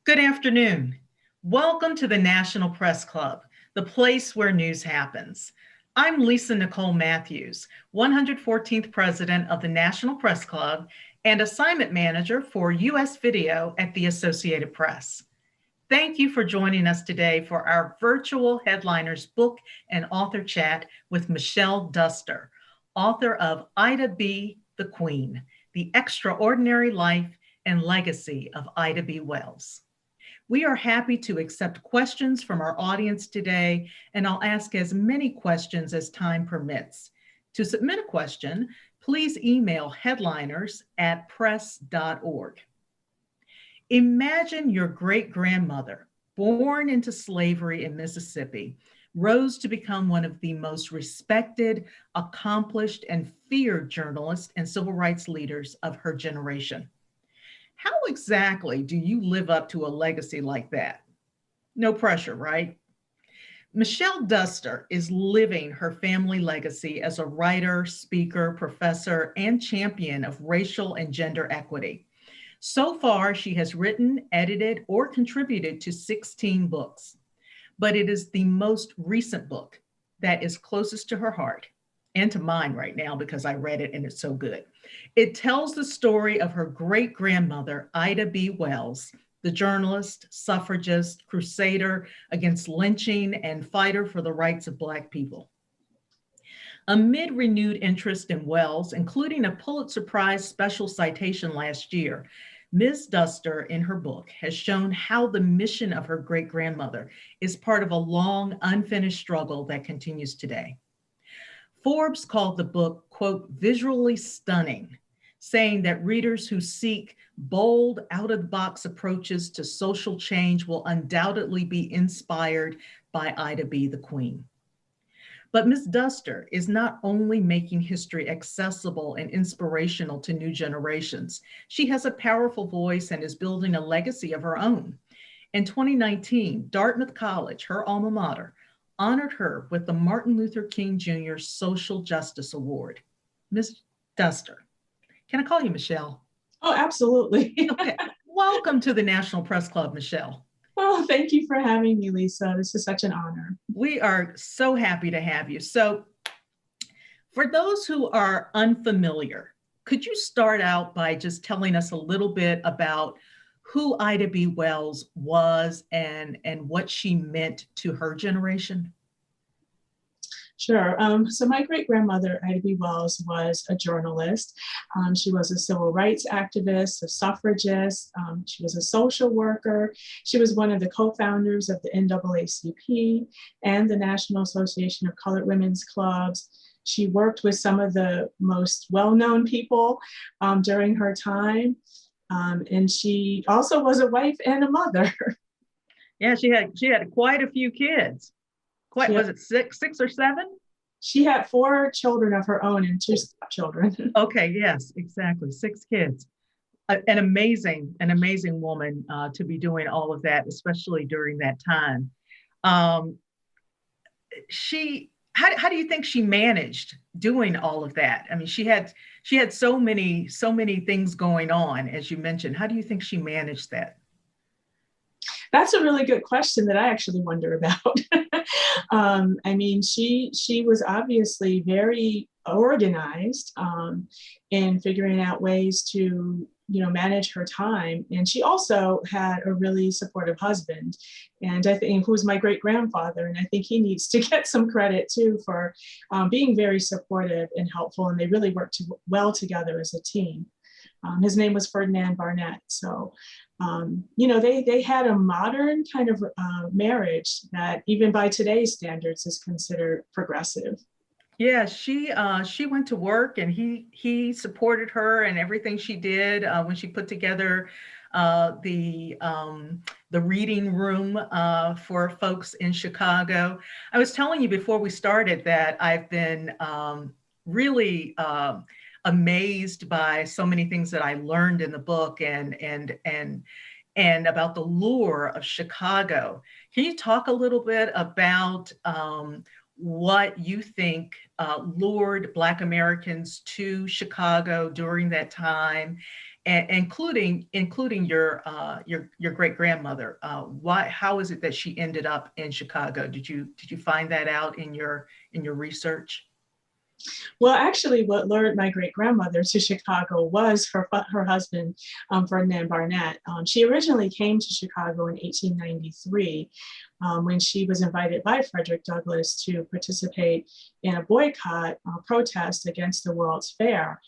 Good afternoon. Welcome to the National Press Club, the place where news happens. I'm Lisa Nicole Matthews, 114th President of the National Press Club and Assignment Manager for U.S. Video at the Associated Press. Thank you for joining us today for our virtual Headliners book and author chat with Michelle Duster, author of Ida B. the Queen, The Extraordinary Life and Legacy of Ida B. Wells. We are happy to accept questions from our audience today, and I'll ask as many questions as time permits. To submit a question, please email headliners@press.org. Imagine your great-grandmother, born into slavery in Mississippi, rose to become one of the most respected, accomplished, and feared journalists and civil rights leaders of her generation. How exactly do you live up to a legacy like that? No pressure, right? Michelle Duster is living her family legacy as a writer, speaker, professor, and champion of racial and gender equity. So far, she has written, edited, or contributed to 16 books, but it is the most recent book that is closest to her heart and to mine right now because I read it and it's so good. It tells the story of her great-grandmother, Ida B. Wells, the journalist, suffragist, crusader against lynching, and fighter for the rights of Black people. Amid renewed interest in Wells, including a Pulitzer Prize special citation last year, Ms. Duster, in her book, has shown how the mission of her great-grandmother is part of a long, unfinished struggle that continues today. Forbes called the book, quote, visually stunning, saying that readers who seek bold, out-of-the-box approaches to social change will undoubtedly be inspired by Ida B. the Queen. But Ms. Duster is not only making history accessible and inspirational to new generations, she has a powerful voice and is building a legacy of her own. In 2019, Dartmouth College, her alma mater, honored her with the Martin Luther King Jr. Social Justice Award. Ms. Duster, can I call you Michelle? Oh, absolutely. Okay. Welcome to the National Press Club, Michelle. Oh, thank you for having me, Lisa. This is such an honor. We are so happy to have you. So, for those who are unfamiliar, could you start out by just telling us a little bit about who Ida B. Wells was and what she meant to her generation? Sure. So my great-grandmother, Ida B. Wells, was a journalist. She was a civil rights activist, a suffragist. She was a social worker. She was one of the co-founders of the NAACP and the National Association of Colored Women's Clubs. She worked with some of the most well-known people during her time. And she also was a wife and a mother. Yeah, she had quite a few kids. Was it six or seven? She had 4 children of her own and 2 stepchildren. Okay, yes, exactly. 6 kids. An amazing woman to be doing all of that, especially during that time. How do you think she managed doing all of that? I mean, she had so many things going on, as you mentioned. How do you think she managed that? That's a really good question that I actually wonder about. I mean, she was obviously very organized in figuring out ways to manage her time, and she also had a really supportive husband, and I think who's my great grandfather, and I think he needs to get some credit too for being very supportive and helpful, and they really worked well together as a team. His name was Ferdinand Barnett. So, they had a modern kind of marriage that even by today's standards is considered progressive. Yeah, she went to work and he supported her and everything she did when she put together the reading room for folks in Chicago. I was telling you before we started that I've been really amazed by so many things that I learned in the book and about the lure of Chicago. Can you talk a little bit about what you think lured Black Americans to Chicago during that time, including your great grandmother. How is it that she ended up in Chicago? Did you find that out in your research? Well, actually, what lured my great grandmother to Chicago was her husband, Ferdinand Barnett. She originally came to Chicago in 1893 when she was invited by Frederick Douglass to participate in a boycott protest against the World's Fair.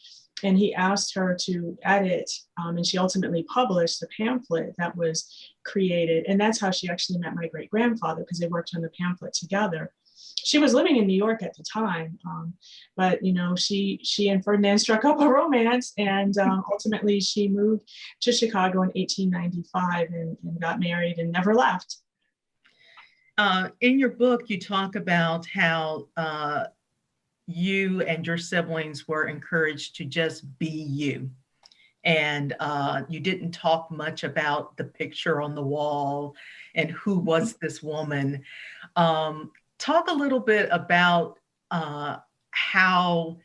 And he asked her to edit, and she ultimately published the pamphlet that was created. And that's how she actually met my great grandfather, because they worked on the pamphlet together. She was living in New York at the time, but she and Ferdinand struck up a romance, and ultimately she moved to Chicago in 1895 and got married and never left. In your book, you talk about how you and your siblings were encouraged to just be you. And you didn't talk much about the picture on the wall and who was this woman. Talk a little bit about how,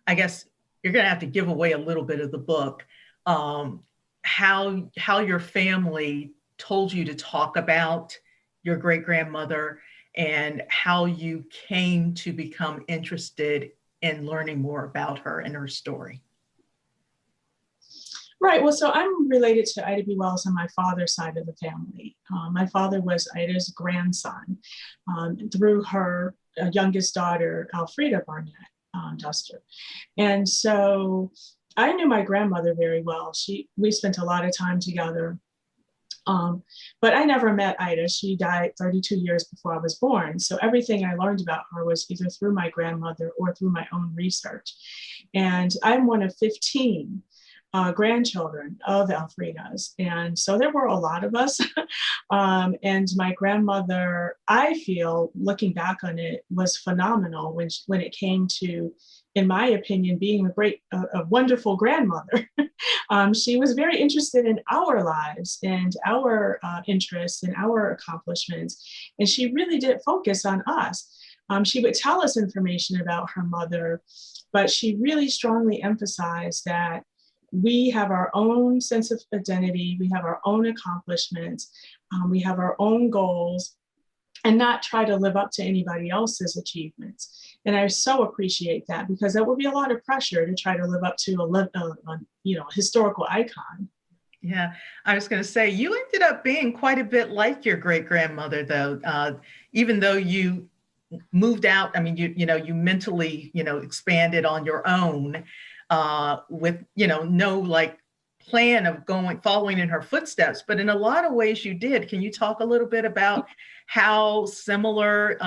I guess you're going to have to give away a little bit of the book, how your family told you to talk about your great grandmother and how you came to become interested in learning more about her and her story. Right. Well, so I'm related to Ida B. Wells on my father's side of the family. My father was Ida's grandson through her youngest daughter, Elfrida Barnett Duster. And so I knew my grandmother very well. We spent a lot of time together. But I never met Ida. She died 32 years before I was born. So everything I learned about her was either through my grandmother or through my own research. And I'm one of 15 grandchildren of Elfrida's. And so there were a lot of us. And my grandmother, I feel, looking back on it, was phenomenal when it came to, in my opinion, being a wonderful grandmother. She was very interested in our lives and our interests and our accomplishments. And she really did focus on us. She would tell us information about her mother, but she really strongly emphasized that we have our own sense of identity, we have our own accomplishments, we have our own goals, and not try to live up to anybody else's achievements. And I so appreciate that, because that would be a lot of pressure to try to live up to a historical icon. Yeah, I was going to say, you ended up being quite a bit like your great grandmother, though, even though you moved out. I mean, you mentally, expanded on your own with, no like plan of following in her footsteps, but in a lot of ways you did. Can you talk a little bit about how similar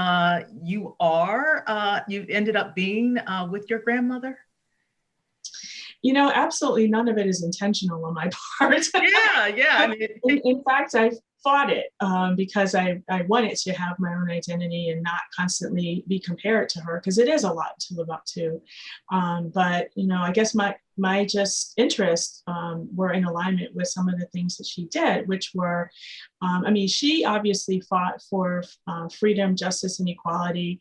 you ended up being with your grandmother? Absolutely none of it is intentional on my part. Yeah. I mean, in fact, I fought it because I wanted to have my own identity and not constantly be compared to her, because it is a lot to live up to. But I guess my just interests were in alignment with some of the things that she did, which were, she obviously fought for freedom, justice, and equality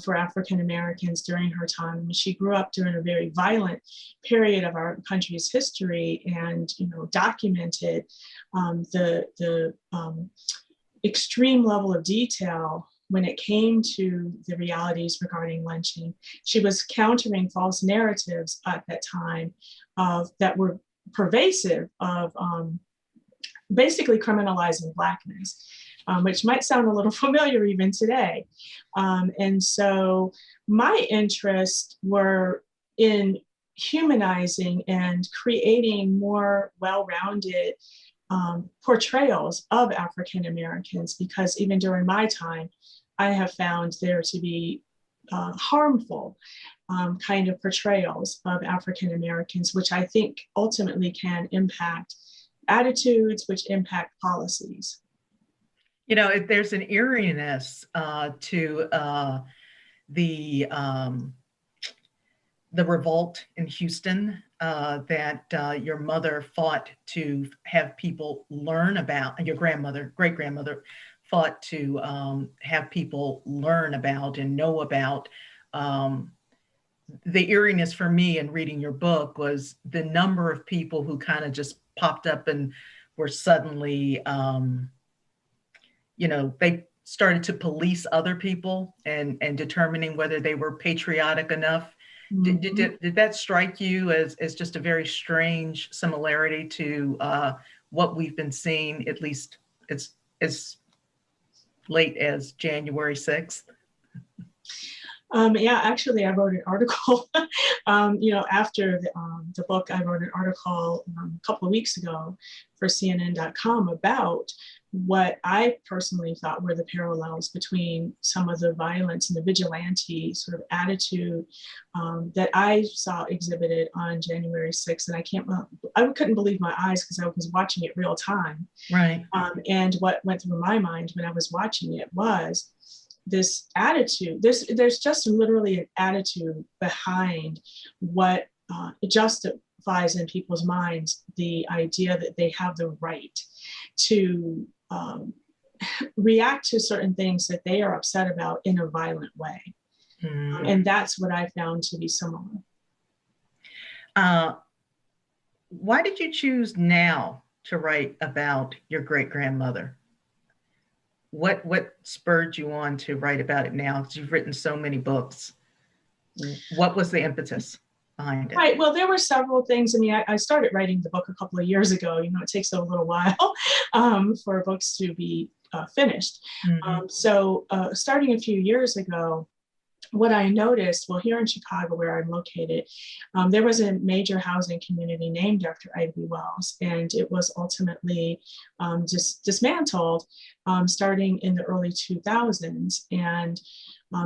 for African Americans during her time. She grew up during a very violent period of our country's history, and documented the extreme level of detail when it came to the realities regarding lynching. She was countering false narratives at that time that were pervasive of basically criminalizing Blackness, which might sound a little familiar even today. And so my interests were in humanizing and creating more well-rounded portrayals of African Americans, because even during my time, I have found there to be harmful kind of portrayals of African Americans, which I think ultimately can impact attitudes, which impact policies. There's an eeriness to the revolt in Houston that your mother fought to have people learn about, and your great grandmother fought to have people learn about and know about the eeriness for me in reading your book was the number of people who kind of just popped up and were suddenly, they started to police other people and determining whether they were patriotic enough. Did that strike you as just a very strange similarity to what we've been seeing, at least as late as January 6th? Yeah, actually, I wrote an article, after the book, I wrote an article a couple of weeks ago for CNN.com about what I personally thought were the parallels between some of the violence and the vigilante sort of attitude that I saw exhibited on January 6th. And I couldn't believe my eyes because I was watching it real time. Right. And what went through my mind when I was watching it was this attitude. There's just literally an attitude behind what justifies in people's minds the idea that they have the right to react to certain things that they are upset about in a violent way. And that's what I found to be similar. Why did you choose now to write about your great-grandmother? What spurred you on to write about it now? Because you've written so many books. What was the impetus behind it? Right. Well, there were several things. I mean, I started writing the book a couple of years ago. It takes a little while for books to be finished. So starting a few years ago, what I noticed, well, here in Chicago, where I'm located, there was a major housing community named after Ida B. Wells, and it was ultimately just dismantled starting in the early 2000s. And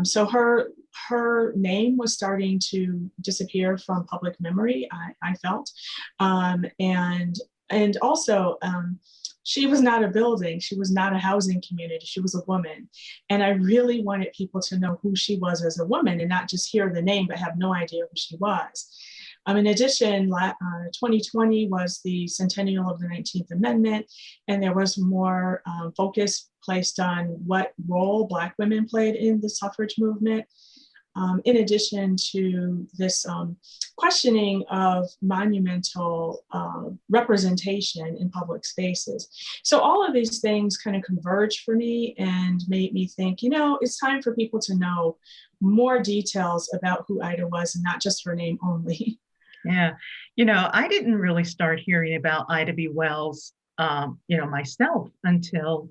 so her name was starting to disappear from public memory, I felt. And also, she was not a building. She was not a housing community. She was a woman. And I really wanted people to know who she was as a woman and not just hear the name, but have no idea who she was. In addition, 2020 was the centennial of the 19th Amendment, and there was more focus placed on what role Black women played in the suffrage movement. In addition to this questioning of monumental representation in public spaces. So all of these things kind of converged for me and made me think, it's time for people to know more details about who Ida was and not just her name only. Yeah. I didn't really start hearing about Ida B. Wells, myself until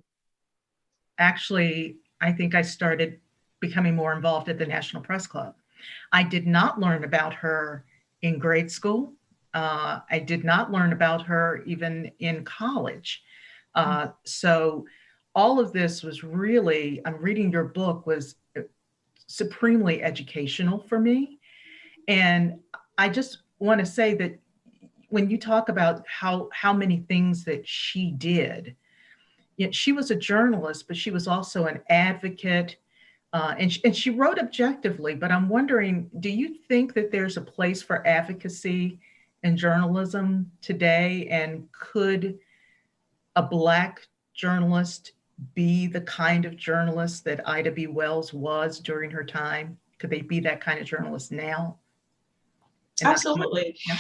actually, I think I started becoming more involved at the National Press Club. I did not learn about her in grade school. I did not learn about her even in college. So all of this was really, I'm reading your book, was supremely educational for me. And I just want to say that when you talk about how many things that she did, she was a journalist, but she was also an advocate. And she wrote objectively, but I'm wondering, do you think that there's a place for advocacy in journalism today? And could a Black journalist be the kind of journalist that Ida B. Wells was during her time? Could they be that kind of journalist now? Absolutely. Yeah.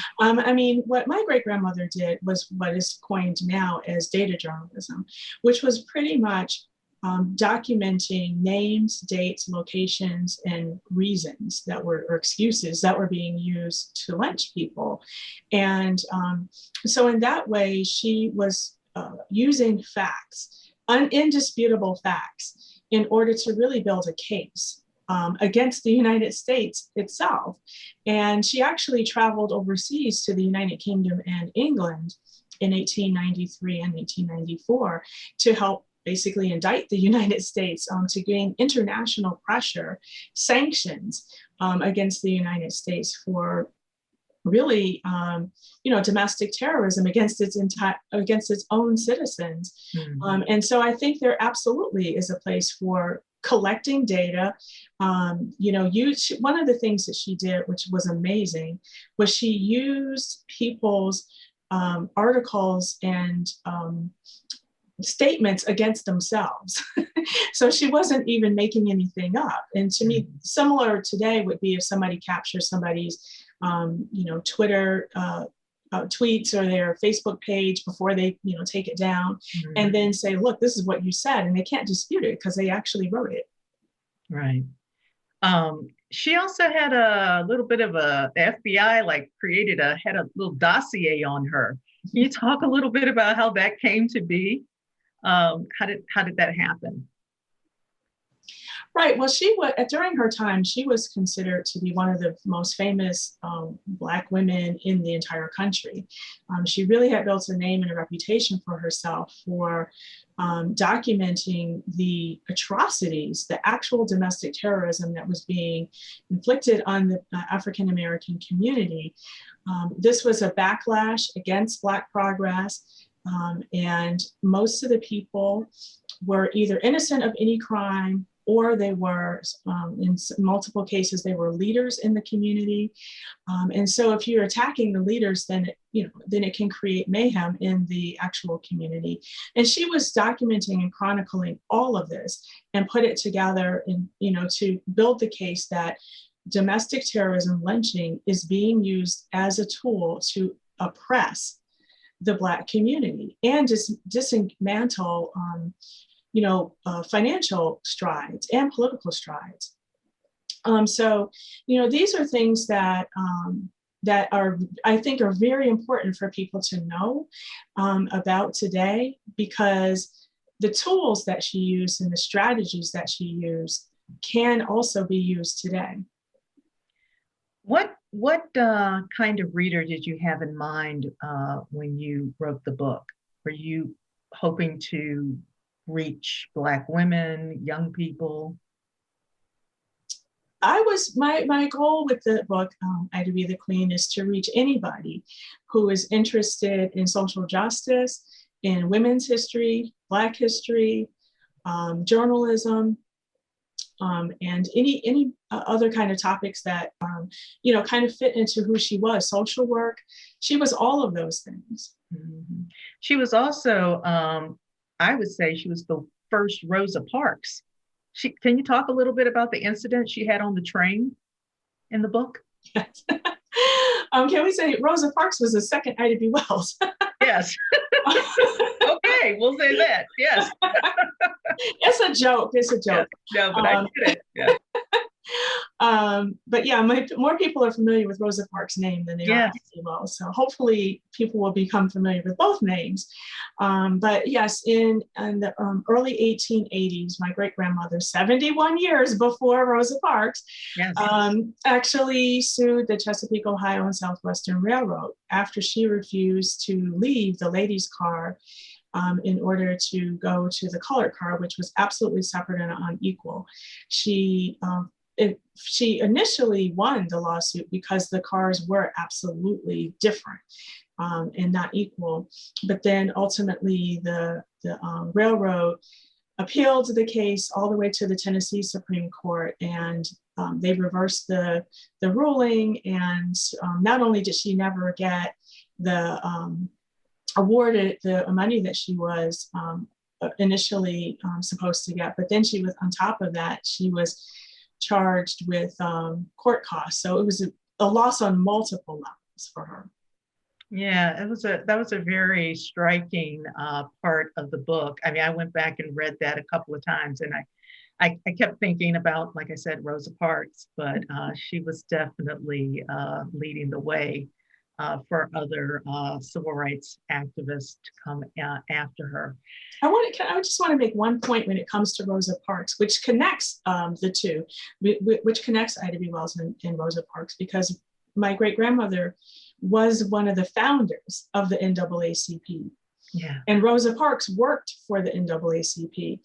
What my great-grandmother did was what is coined now as data journalism, which was pretty much documenting names, dates, locations, and reasons or excuses that were being used to lynch people. And so in that way, she was using facts, indisputable facts, in order to really build a case against the United States itself. And she actually traveled overseas to the United Kingdom and England in 1893 and 1894 to help basically indict the United States to gain international pressure, sanctions against the United States for really, domestic terrorism against its own citizens. And so I think there absolutely is a place for collecting data. One of the things that she did, which was amazing, was she used people's articles and statements against themselves. So she wasn't even making anything up. And to me, similar today would be if somebody captures somebody's, Twitter tweets or their Facebook page before they, take it down, and then say, look, this is what you said. And they can't dispute it because they actually wrote it. Right. She also had a little bit of the FBI had a little dossier on her. Can you talk a little bit about how that came to be? How did that happen? Right. Well, during her time, she was considered to be one of the most famous Black women in the entire country. She really had built a name and a reputation for herself for documenting the atrocities, the actual domestic terrorism that was being inflicted on the African American community. This was a backlash against Black progress, and most of the people were either innocent of any crime, or they were, in multiple cases, they were leaders in the community. And so if you're attacking the leaders, then it can create mayhem in the actual community. And she was documenting and chronicling all of this and put it together to build the case that domestic terrorism, lynching, is being used as a tool to oppress the Black community and dismantle financial strides and political strides. So these are things that I think are very important for people to know about today, because the tools that she used and the strategies that she used can also be used today. What kind of reader did you have in mind when you wrote the book? Were you hoping to reach Black women, young people? My goal with the book, Ida B. the Queen, is to reach anybody who is interested in social justice, in women's history, Black history, journalism, and any other kind of topics that kind of fit into who she was. Social work, she was all of those things. Mm-hmm. She was also, I would say, she was the first Rosa Parks. Can you talk a little bit about the incident she had on the train in the book? Yes. Can we say Rosa Parks was the second Ida B. Wells? Yes. Okay, we'll say that. Yes. It's a joke. It's a joke. Yeah. No, but I get it. Yeah. But yeah, more people are familiar with Rosa Parks' name than they are Ida B. Wells. So hopefully people will become familiar with both names. But yes, in the early 1880s, my great-grandmother, 71 years before Rosa Parks, actually sued the Chesapeake, Ohio and Southwestern Railroad after she refused to leave the ladies' car in order to go to the colored car, which was absolutely separate and unequal. She initially won the lawsuit because the cars were absolutely different and not equal. But then ultimately the railroad appealed the case all the way to the Tennessee Supreme Court, and they reversed the ruling. And not only did she never get awarded the money that she was initially supposed to get, but then she was, on top of that, she was charged with court costs. So it was a loss on multiple levels for her. Yeah, that was a very striking part of the book. I mean, I went back and read that a couple of times, and I kept thinking about, like I said, Rosa Parks, but she was definitely leading the way for other civil rights activists to come after her. I just want to make one point when it comes to Rosa Parks, which connects the two, which connects Ida B. Wells and Rosa Parks, because my great-grandmother was one of the founders of the NAACP. Yeah. And Rosa Parks worked for the NAACP.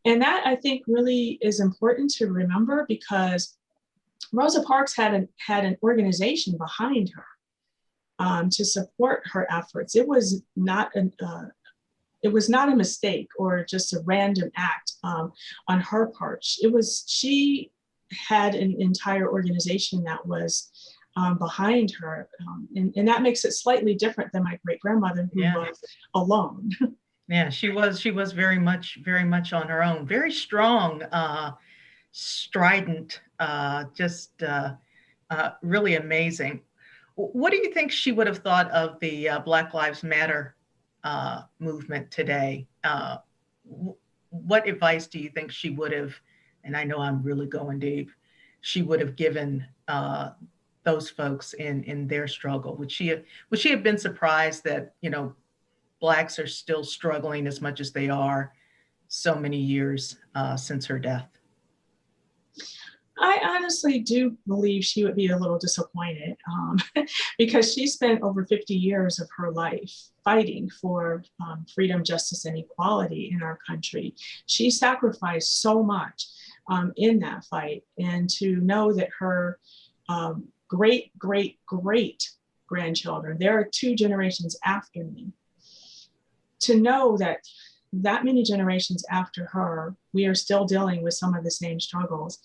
And that, I think, really is important to remember, because Rosa Parks had an organization behind her to support her efforts. It was not a mistake or just a random act on her part. She had an entire organization that was behind her, and that makes it slightly different than my great-grandmother, who was alone. Yeah, she was very much on her own, very strong, strident, just really amazing. What do you think she would have thought of the Black Lives Matter movement today? What advice do you think she would have, and I know I'm really going deep, she would have given those folks in their struggle? Would she have been surprised that, Blacks are still struggling as much as they are so many years since her death? I honestly do believe she would be a little disappointed because she spent over 50 years of her life fighting for freedom, justice, and equality in our country. She sacrificed so much in that fight. And to know that her great, great, great grandchildren, there are two generations after me, to know that that many generations after her, we are still dealing with some of the same struggles,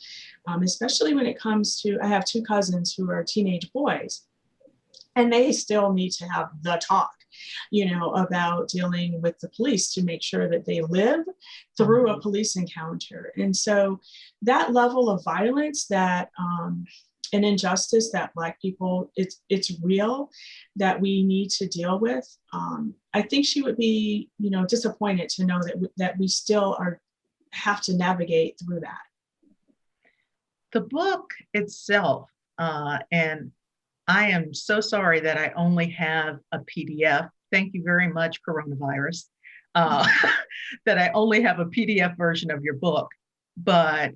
especially when it comes to, I have two cousins who are teenage boys, and they still need to have the talk, about dealing with the police to make sure that they live through a police encounter. And so that level of violence, that an injustice that Black people, it's real, that we need to deal with. I think she would be, disappointed to know that we still have to navigate through that. The book itself, and I am so sorry that I only have a PDF. Thank you very much, coronavirus, uh, that I only have a PDF version of your book. But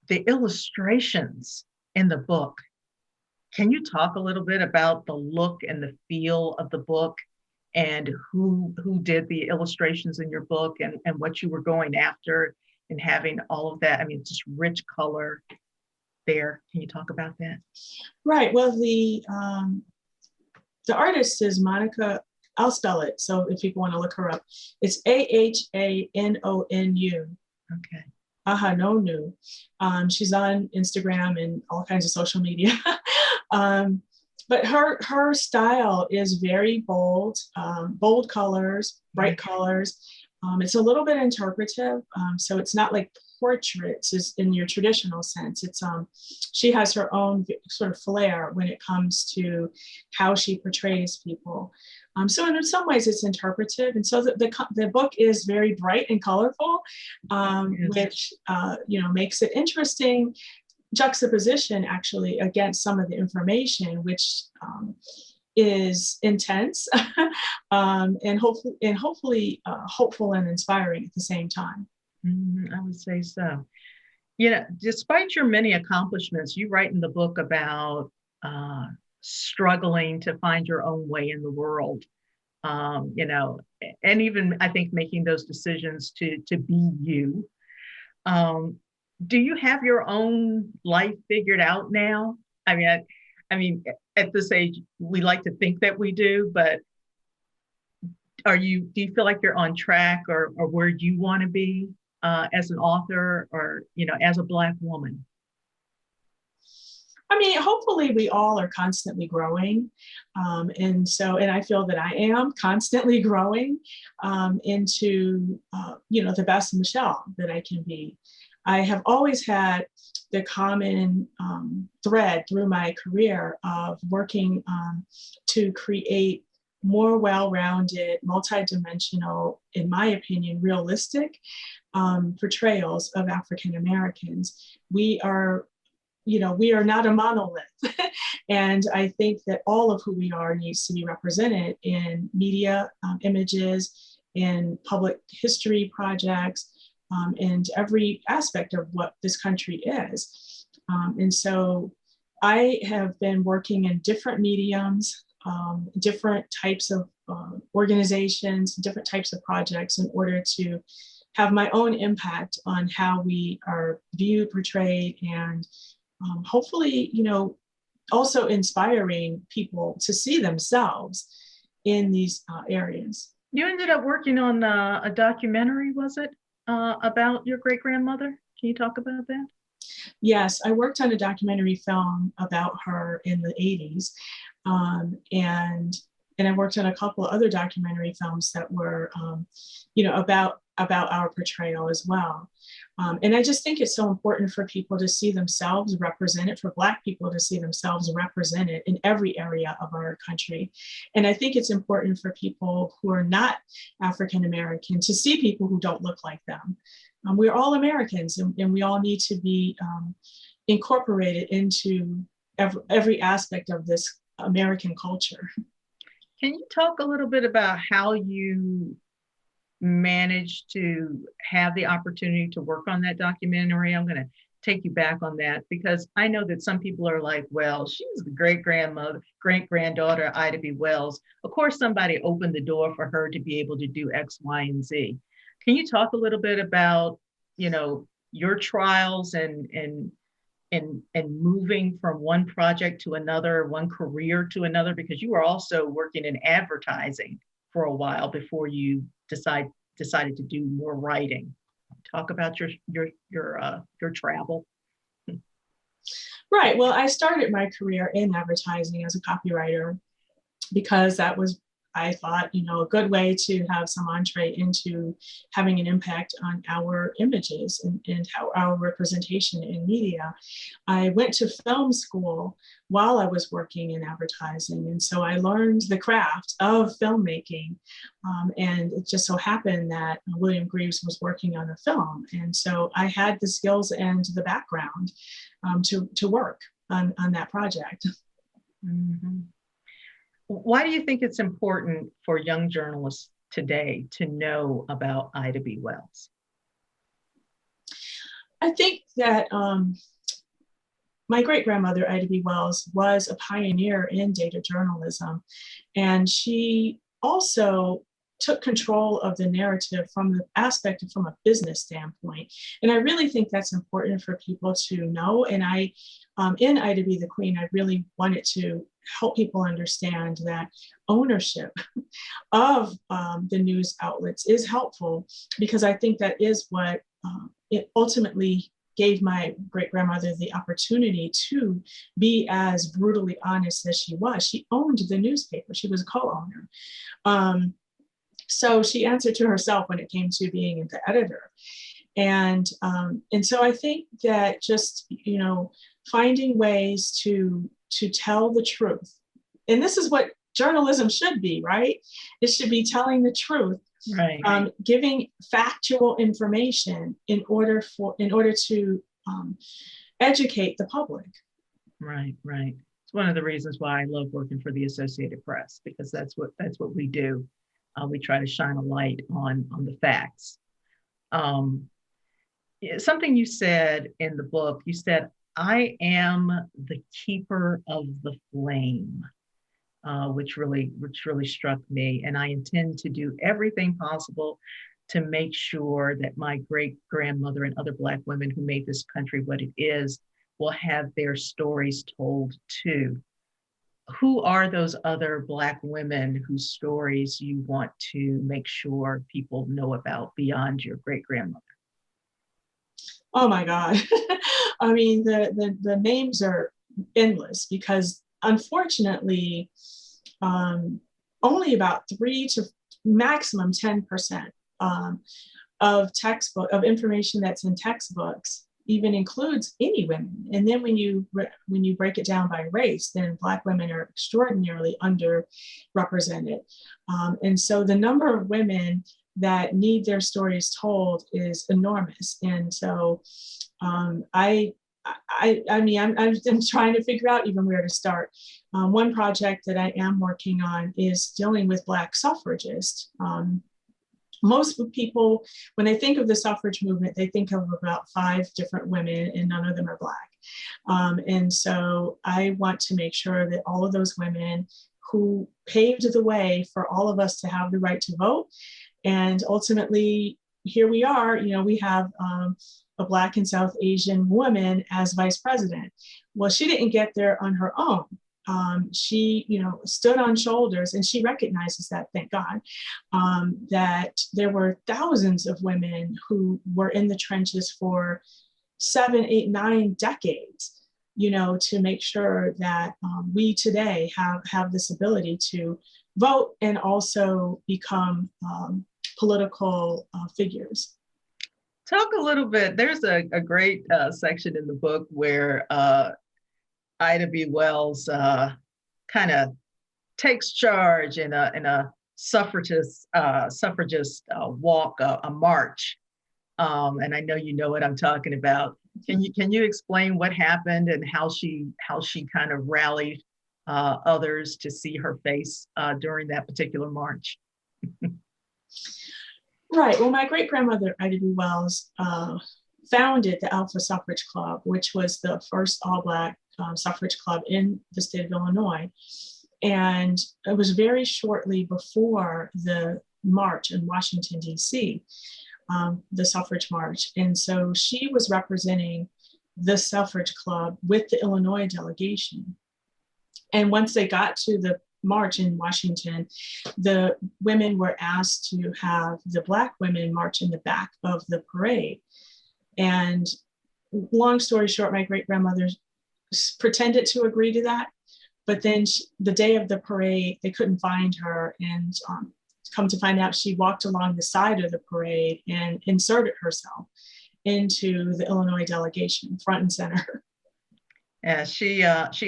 the illustrations in the book, can you talk a little bit about the look and the feel of the book, and who did the illustrations in your book, and what you were going after and having all of that? I mean, just rich color there. Can you talk about that? Right. Well, the artist is Monica. I'll spell it. So if people want to look her up, it's Ahanonu. Okay. Ahanonu. She's on Instagram and all kinds of social media. But her style is very bold, bold colors, bright colors. It's a little bit interpretive, so it's not like portraits is in your traditional sense. It's she has her own sort of flair when it comes to how she portrays people. So in some ways it's interpretive, and so the book is very bright and colorful, which makes it interesting juxtaposition actually against some of the information, which is intense and hopefully hopeful and inspiring at the same time. I would say so. Despite your many accomplishments, you write in the book about struggling to find your own way in the world, and even I think making those decisions to be you. Do you have your own life figured out now? I mean, at this age, we like to think that we do, but do you feel like you're on track, or where you want to be as an author, or, as a Black woman? I mean, hopefully we all are constantly growing. And I feel that I am constantly growing into, the best Michelle that I can be. I have always had the common thread through my career of working to create more well-rounded, multidimensional, in my opinion, realistic portrayals of African Americans. We are not a monolith. And I think that all of who we are needs to be represented in media, images, in public history projects, and every aspect of what this country is. And so I have been working in different mediums, different types of organizations, different types of projects in order to have my own impact on how we are viewed, portrayed, and hopefully, also inspiring people to see themselves in these areas. You ended up working on a documentary, was it, about your great-grandmother? Can you talk about that? Yes, I worked on a documentary film about her in the 80s. And And I worked on a couple of other documentary films that were, about our portrayal as well. And I just think it's so important for people to see themselves represented, for Black people to see themselves represented in every area of our country. And I think it's important for people who are not African American to see people who don't look like them. We're all Americans, and we all need to be incorporated into every aspect of this American culture. Can you talk a little bit about how you managed to have the opportunity to work on that documentary? I'm going to take you back on that, because I know that some people are like, well, she was the great-granddaughter of Ida B. Wells. Of course, somebody opened the door for her to be able to do X, Y, and Z. Can you talk a little bit about, your trials and moving from one project to another, one career to another, because you were also working in advertising for a while before you decided to do more writing? Talk about your travel. Right. Well, I started my career in advertising as a copywriter because that was, I thought, a good way to have some entree into having an impact on our images and how our representation in media. I went to film school while I was working in advertising. And so I learned the craft of filmmaking. And it just so happened that William Greaves was working on a film. And so I had the skills and the background to work on that project. Mm-hmm. Why do you think it's important for young journalists today to know about Ida B. Wells? I think that my great-grandmother, Ida B. Wells, was a pioneer in data journalism, and she also took control of the narrative from a business standpoint. And I really think that's important for people to know. And in Ida B. the Queen, I really wanted to help people understand that ownership of the news outlets is helpful, because I think that is what it ultimately gave my great-grandmother the opportunity to be as brutally honest as she was. She owned the newspaper. She was a co-owner. So she answered to herself when it came to being the editor. And so I think that just, finding ways to tell the truth. And this is what journalism should be, right? It should be telling the truth, right? Giving factual information in order to educate the public. Right. It's one of the reasons why I love working for the Associated Press, because that's what we do. We try to shine a light on the facts. Something you said in the book, you said, "I am the keeper of the flame," which really struck me. And I intend to do everything possible to make sure that my great-grandmother and other Black women who made this country what it is will have their stories told too. Who are those other Black women whose stories you want to make sure people know about beyond your great-grandmother? Oh my God. I mean, the names are endless, because unfortunately, only about 3 to maximum 10% of information that's in textbooks even includes any women. And then when you break it down by race, then Black women are extraordinarily underrepresented. And so the number of women that need their stories told is enormous. And so I'm trying to figure out even where to start. One project that I am working on is dealing with Black suffragists. Most people, when they think of the suffrage movement, they think of about 5 different women, and none of them are Black. And so I want to make sure that all of those women who paved the way for all of us to have the right to vote, and ultimately, here we are, we have a Black and South Asian woman as vice president. Well, she didn't get there on her own. She, stood on shoulders, and she recognizes that, thank God, that there were thousands of women who were in the trenches for 7, 8, 9 decades, to make sure that we today have this ability to vote and also become political figures. Talk a little bit. There's a great section in the book where Ida B. Wells kind of takes charge in a suffragist walk, a march. And I know you know what I'm talking about. Can you explain what happened and how she kind of rallied others to see her face during that particular march? Right. Well, my great-grandmother, Ida B. Wells, founded the Alpha Suffrage Club, which was the first all-Black suffrage club in the state of Illinois. And it was very shortly before the march in Washington, D.C., the suffrage march. And so she was representing the suffrage club with the Illinois delegation. And once they got to the march in Washington, the women were asked to have the Black women march in the back of the parade. And long story short, my great-grandmother pretended to agree to that. But then the day of the parade, they couldn't find her. And come to find out, she walked along the side of the parade and inserted herself into the Illinois delegation, front and center. Yeah, she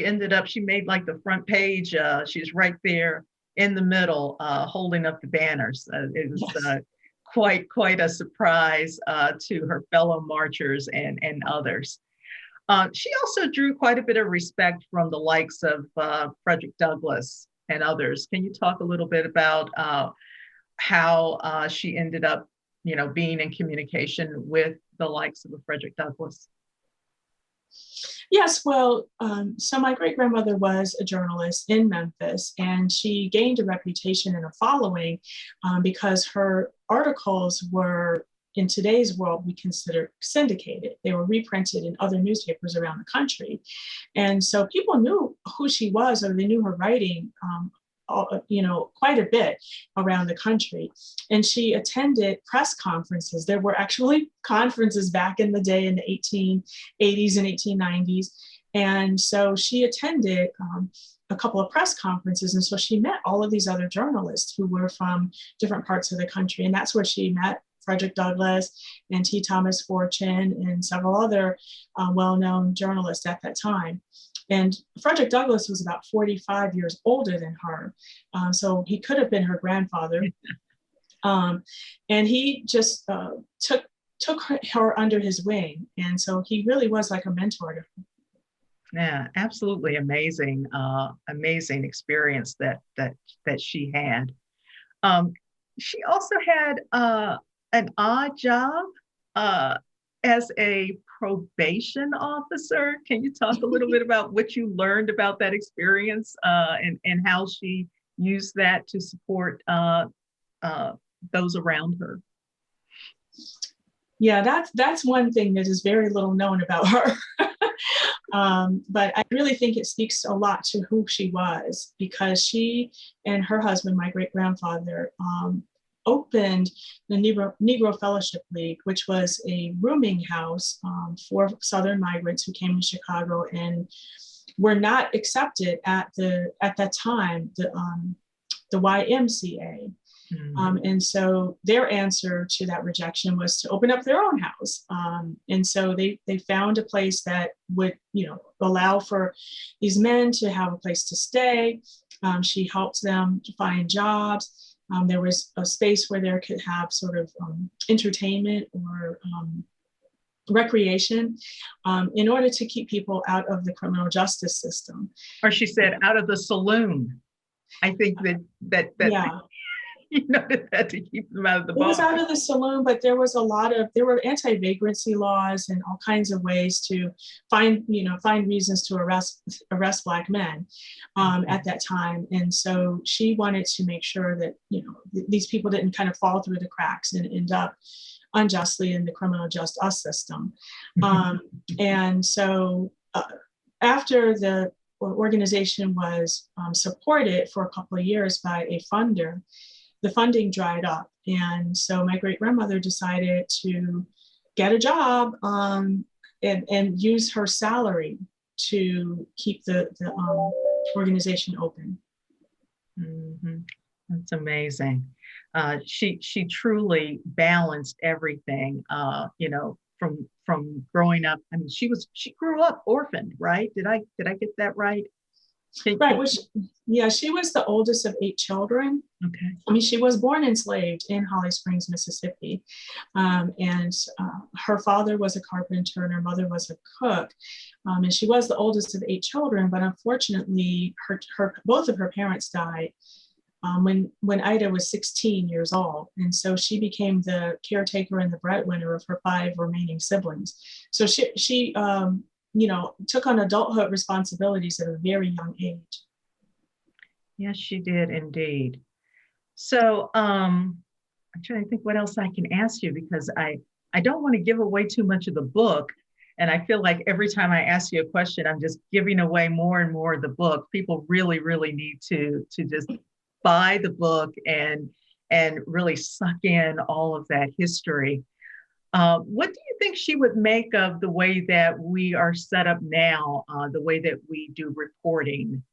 ended up, she made like the front page. She's right there in the middle, holding up the banners. It was yes. Quite a surprise to her fellow marchers and others. She also drew quite a bit of respect from the likes of Frederick Douglass and others. Can you talk a little bit about how she ended up, being in communication with the likes of a Frederick Douglass? Yes, well, so my great-grandmother was a journalist in Memphis, and she gained a reputation and a following because her articles were, in today's world, we consider syndicated. They were reprinted in other newspapers around the country. And so people knew who she was, or they knew her writing quite a bit around the country. And she attended press conferences. There were actually conferences back in the day in the 1880s and 1890s. And so she attended a couple of press conferences. And so she met all of these other journalists who were from different parts of the country. And that's where she met Frederick Douglass and T. Thomas Fortune and several other well-known journalists at that time. And Frederick Douglass was about 45 years older than her. So he could have been her grandfather. And he just took her under his wing. And so he really was like a mentor to her. Yeah, absolutely amazing, amazing experience that she had. She also had an odd job as a probation officer. Can you talk a little bit about what you learned about that experience and how she used that to support those around her? Yeah, that's one thing that is very little known about her. But I really think it speaks a lot to who she was, because she and her husband, my great-grandfather, opened the Negro Fellowship League, which was a rooming house for Southern migrants who came to Chicago and were not accepted at that time, the YMCA. Mm-hmm. And so their answer to that rejection was to open up their own house. And so they found a place that would, allow for these men to have a place to stay. She helped them to find jobs. There was a space where they could have sort of entertainment or recreation in order to keep people out of the criminal justice system. Or she said, out of the saloon. I think that yeah. That to keep them out of the bar. It was out of the saloon, but there were anti-vagrancy laws and all kinds of ways to find reasons to arrest Black men at that time. And so she wanted to make sure that, these people didn't kind of fall through the cracks and end up unjustly in the criminal justice system. And so after the organization was supported for a couple of years by a funder, the funding dried up. And so my great-grandmother decided to get a job and use her salary to keep the organization open. Mm-hmm. That's amazing. She truly balanced everything. From growing up. I mean, she grew up orphaned, right? Did I get that right? Right, which, yeah, she was the oldest of 8 children. Okay. I mean, she was born enslaved in Holly Springs, Mississippi. And her father was a carpenter and her mother was a cook. And she was the oldest of 8 children, but unfortunately, both of her parents died when Ida was 16 years old. And so she became the caretaker and the breadwinner of her 5 remaining siblings. So she took on adulthood responsibilities at a very young age. Yes, she did indeed. So I'm trying to think what else I can ask you because I don't want to give away too much of the book. And I feel like every time I ask you a question, I'm just giving away more and more of the book. People really, really need to just buy the book and really suck in all of that history. What do you think she would make of the way that we are set up now, the way that we do reporting?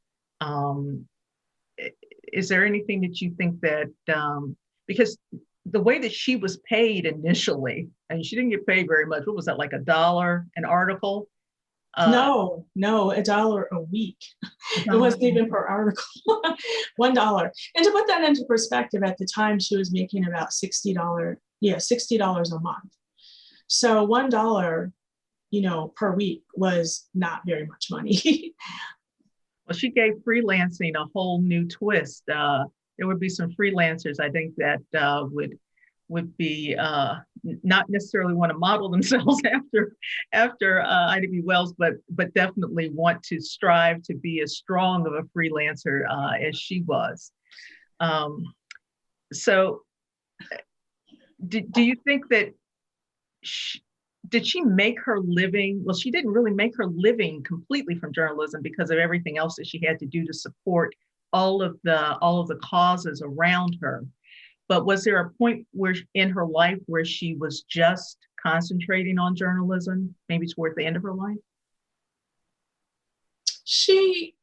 Um, is there anything that you think that, because the way that she was paid initially, and she didn't get paid very much, what was that, like $1 an article? No, $1 a week. It wasn't even per article. $1. And to put that into perspective, at the time she was making about $60, $60 a month. So $1, per week was not very much money. Well, she gave freelancing a whole new twist. There would be some freelancers, I think, that would be not necessarily want to model themselves after Ida B. Wells, but definitely want to strive to be as strong of a freelancer as she was. So, do you think that did she make her living? Well, she didn't really make her living completely from journalism because of everything else that she had to do to support all of the causes around her. But was there a point where in her life where she was just concentrating on journalism, maybe toward the end of her life? She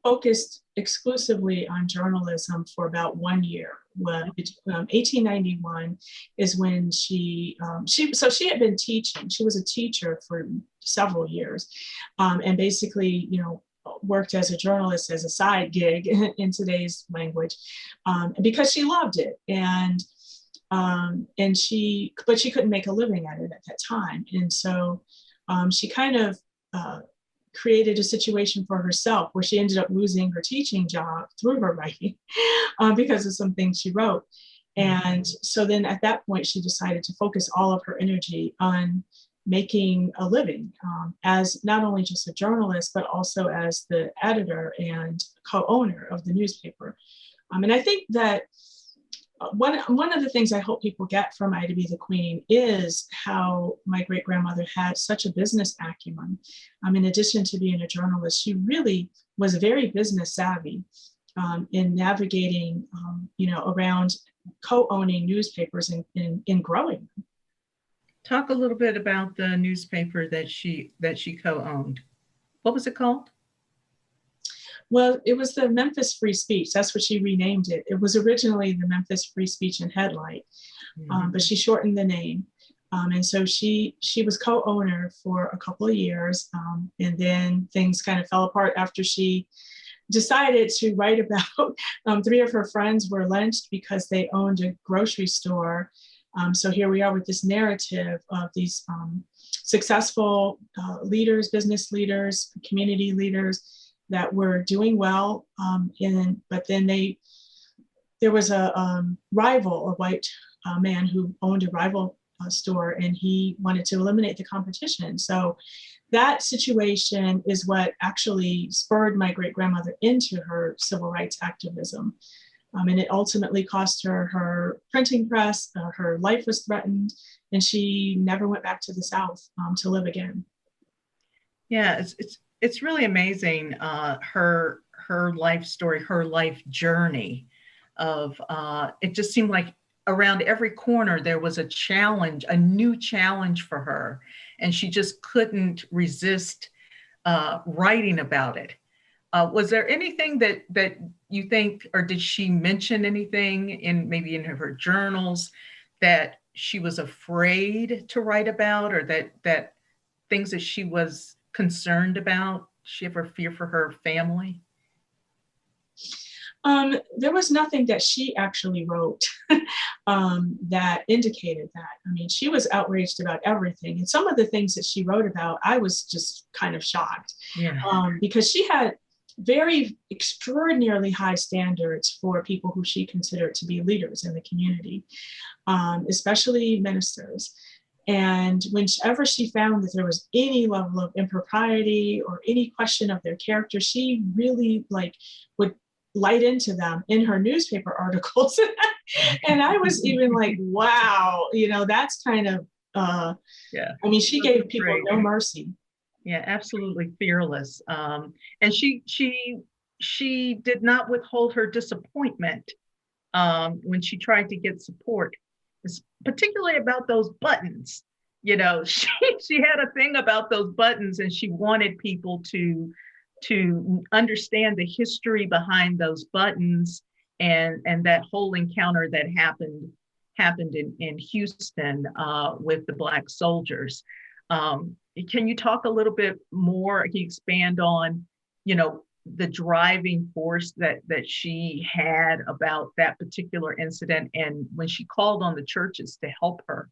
focused exclusively on journalism for about 1 year. When 1891 is when she had been teaching. She was a teacher for several years, and basically, worked as a journalist as a side gig in today's language, because she loved it, but she couldn't make a living at it at that time, and so she kind of created a situation for herself where she ended up losing her teaching job through her writing because of some things she wrote. And so then at that point, she decided to focus all of her energy on making a living as not only just a journalist, but also as the editor and co-owner of the newspaper. And I think that one of the things I hope people get from Ida B. the Queen is how my great-grandmother had such a business acumen. In addition to being a journalist, she really was very business savvy in navigating, around co-owning newspapers and growing them. Talk a little bit about the newspaper that she co-owned. What was it called? Well, it was the Memphis Free Speech. That's what she renamed it. It was originally the Memphis Free Speech and Headlight, but she shortened the name. And so she was co-owner for a couple of years, and then things kind of fell apart after she decided to write about 3 of her friends were lynched because they owned a grocery store. So here we are with this narrative of these successful leaders, business leaders, community leaders that were doing well, but then there was a rival, a white man who owned a rival store, and he wanted to eliminate the competition. So that situation is what actually spurred my great-grandmother into her civil rights activism. And it ultimately cost her her printing press, her life was threatened, and she never went back to the South to live again. Yeah, it's really amazing, her life story, her life journey of it just seemed like around every corner there was a challenge, a new challenge for her, and she just couldn't resist writing about it. Was there anything that you think, or did she mention anything in maybe in her journals that she was afraid to write about, or that things that she was concerned about? She ever fear for her family? There was nothing that she actually wrote that indicated that. I mean, she was outraged about everything. And some of the things that she wrote about, I was just kind of shocked, Yeah. Because she had very extraordinarily high standards for people who she considered to be leaders in the community, especially ministers. And whenever she found that there was any level of impropriety or any question of their character, she really would light into them in her newspaper articles. And I was even like, wow, that's kind of, Yeah. I mean, she gave people no mercy. Yeah, absolutely fearless. And she did not withhold her disappointment when she tried to get support, particularly about those buttons. She had a thing about those buttons, and she wanted people to understand the history behind those buttons, and that whole encounter that happened in Houston with the Black soldiers. Can you talk a little bit more? Can you expand on, the driving force that she had about that particular incident, and when she called on the churches to help her,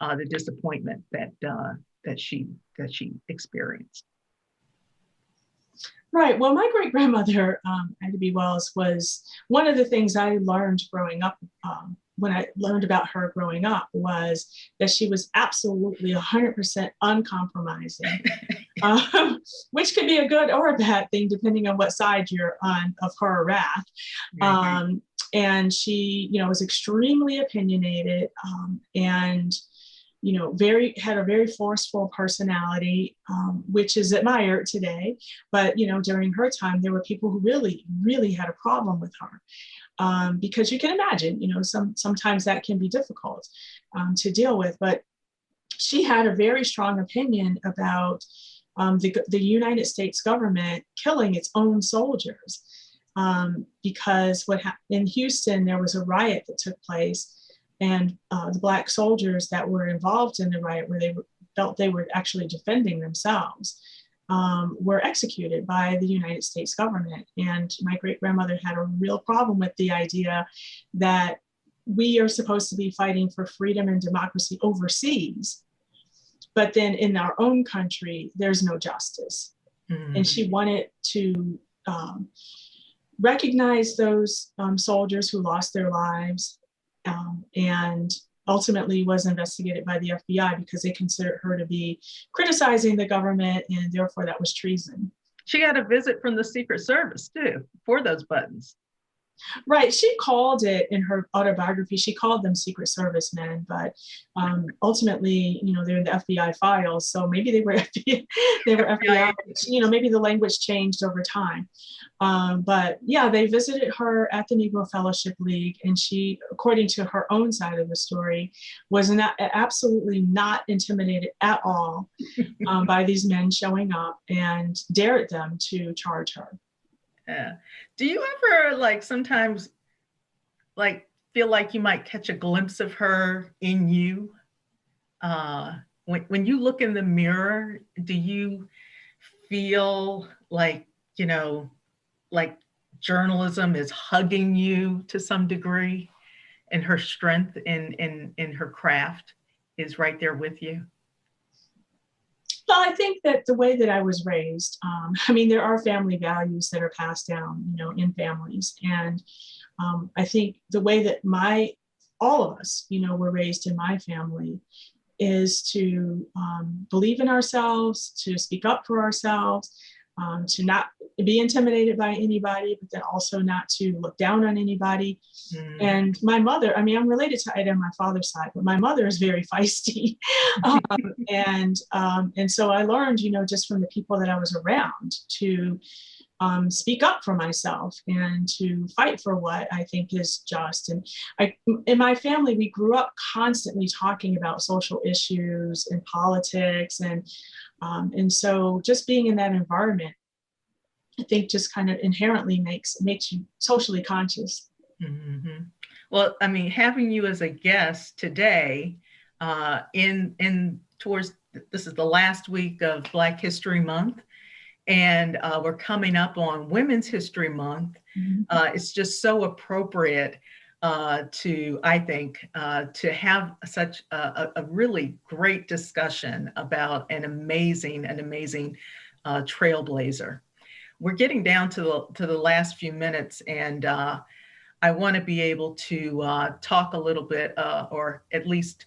the disappointment that she experienced? Right. Well, my great grandmother, Ida B. Wells, was one of the things I learned growing up. When I learned about her growing up, was that she was absolutely 100% uncompromising, which could be a good or a bad thing depending on what side you're on of her wrath. Mm-hmm. And she, was extremely opinionated, and had a very forceful personality, which is admired today. But, during her time, there were people who really, really had a problem with her. Because you can imagine, sometimes that can be difficult to deal with. But she had a very strong opinion about the United States government killing its own soldiers. Because in Houston, there was a riot that took place, and the Black soldiers that were involved in the riot, where felt they were actually defending themselves, were executed by the United States government. And my great-grandmother had a real problem with the idea that we are supposed to be fighting for freedom and democracy overseas, but then in our own country, there's no justice. Mm-hmm. And she wanted to recognize those soldiers who lost their lives, and ultimately was investigated by the FBI because they considered her to be criticizing the government, and therefore that was treason. She got a visit from the Secret Service too for those buttons. Right. She called it, in her autobiography, she called them Secret Service men, but ultimately, they're in the FBI files. So maybe they were FBI, maybe the language changed over time. But yeah, they visited her at the Negro Fellowship League, and she, according to her own side of the story, was absolutely not intimidated at all by these men showing up, and dared them to charge her. Yeah. Do you ever sometimes feel like you might catch a glimpse of her in you? When you look in the mirror, do you feel like journalism is hugging you to some degree, and her strength in her craft is right there with you? Well, I think that the way that I was raised, there are family values that are passed down, in families. And I think the way that all of us, were raised in my family is to believe in ourselves, to speak up for ourselves, to not be intimidated by anybody, but then also not to look down on anybody. Mm. And my mother, I'm related to Ida on my father's side, but my mother is very feisty. And so I learned, just from the people that I was around, to speak up for myself and to fight for what I think is just. And in my family, we grew up constantly talking about social issues and politics. And so just being in that environment I think just kind of inherently makes you socially conscious. Mm-hmm. Well, I mean, having you as a guest today, in towards this is the last week of Black History Month, and we're coming up on Women's History Month. Mm-hmm. It's just so appropriate to, I think, to have such a really great discussion about an amazing trailblazer. We're getting down to the last few minutes, and I want to be able to talk a little bit, or at least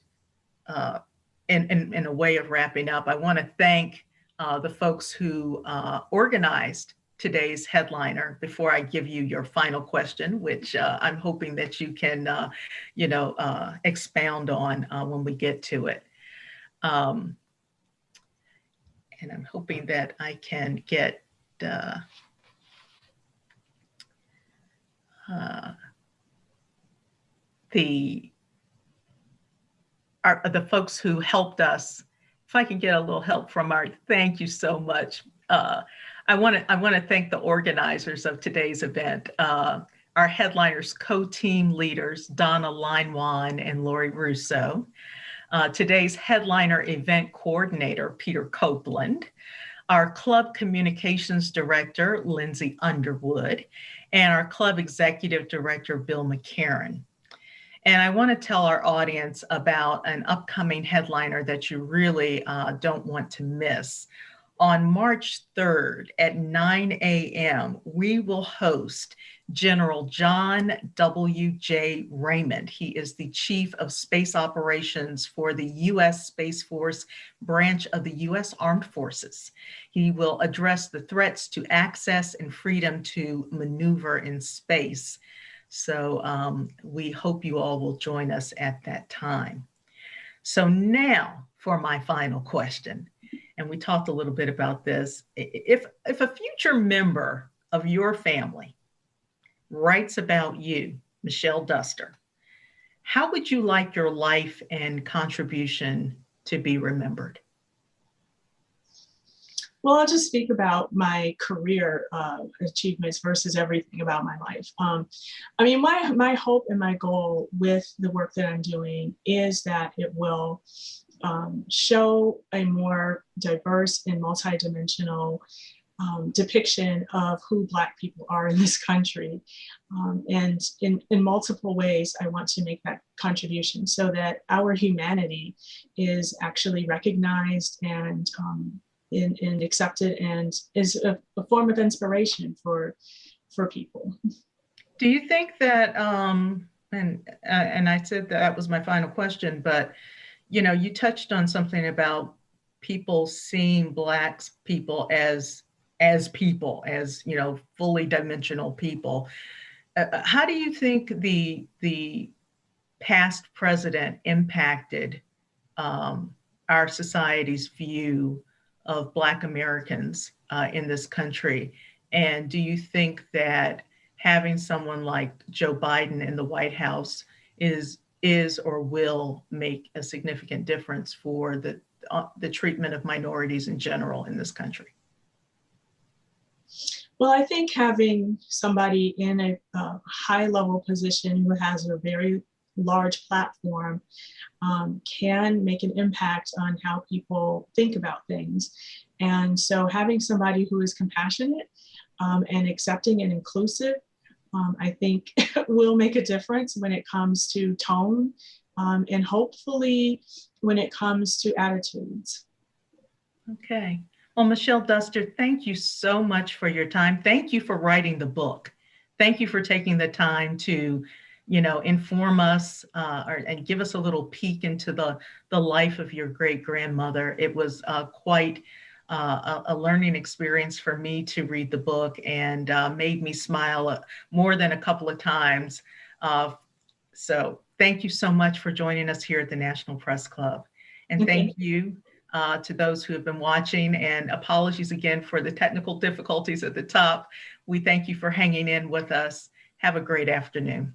uh, in a way of wrapping up. I want to thank the folks who organized today's headliner before I give you your final question, which I'm hoping that you can, expound on when we get to it. And I'm hoping that I can get the the folks who helped us. If I can get a little help from our, thank you so much. I want to thank the organizers of today's event, our headliners, co-team leaders, Donna Linewan and Lori Russo. Today's headliner event coordinator, Peter Copeland, our club communications director, Lindsay Underwood, and our club executive director, Bill McCarran. And I want to tell our audience about an upcoming headliner that you really don't want to miss. On March 3rd at 9 a.m., we will host General John W.J. Raymond. He is the Chief of Space Operations for the U.S. Space Force branch of the U.S. Armed Forces. He will address the threats to access and freedom to maneuver in space. So we hope you all will join us at that time. So now for my final question, and we talked a little bit about this. If a future member of your family writes about you, Michelle Duster, how would you like your life and contribution to be remembered? Well, I'll just speak about my career achievements versus everything about my life. I mean, my hope and my goal with the work that I'm doing is that it will show a more diverse and multidimensional depiction of who Black people are in this country. And in multiple ways, I want to make that contribution so that our humanity is actually recognized and accepted, and is a form of inspiration for people. Do you think that, and I said that was my final question, but you touched on something about people seeing Black people as people, as fully dimensional people. How do you think the past president impacted our society's view of Black Americans in this country? And do you think that having someone like Joe Biden in the White House is or will make a significant difference for the treatment of minorities in general in this country? Well, I think having somebody in a high-level position who has a very large platform can make an impact on how people think about things. And so having somebody who is compassionate and accepting and inclusive, I think will make a difference when it comes to tone and hopefully when it comes to attitudes. Okay. Well, Michelle Duster, thank you so much for your time. Thank you for writing the book. Thank you for taking the time to inform us and give us a little peek into the life of your great-grandmother. It was quite a learning experience for me to read the book, and made me smile more than a couple of times. So thank you so much for joining us here at the National Press Club. And thank you to those who have been watching, and apologies again for the technical difficulties at the top. We thank you for hanging in with us. Have a great afternoon.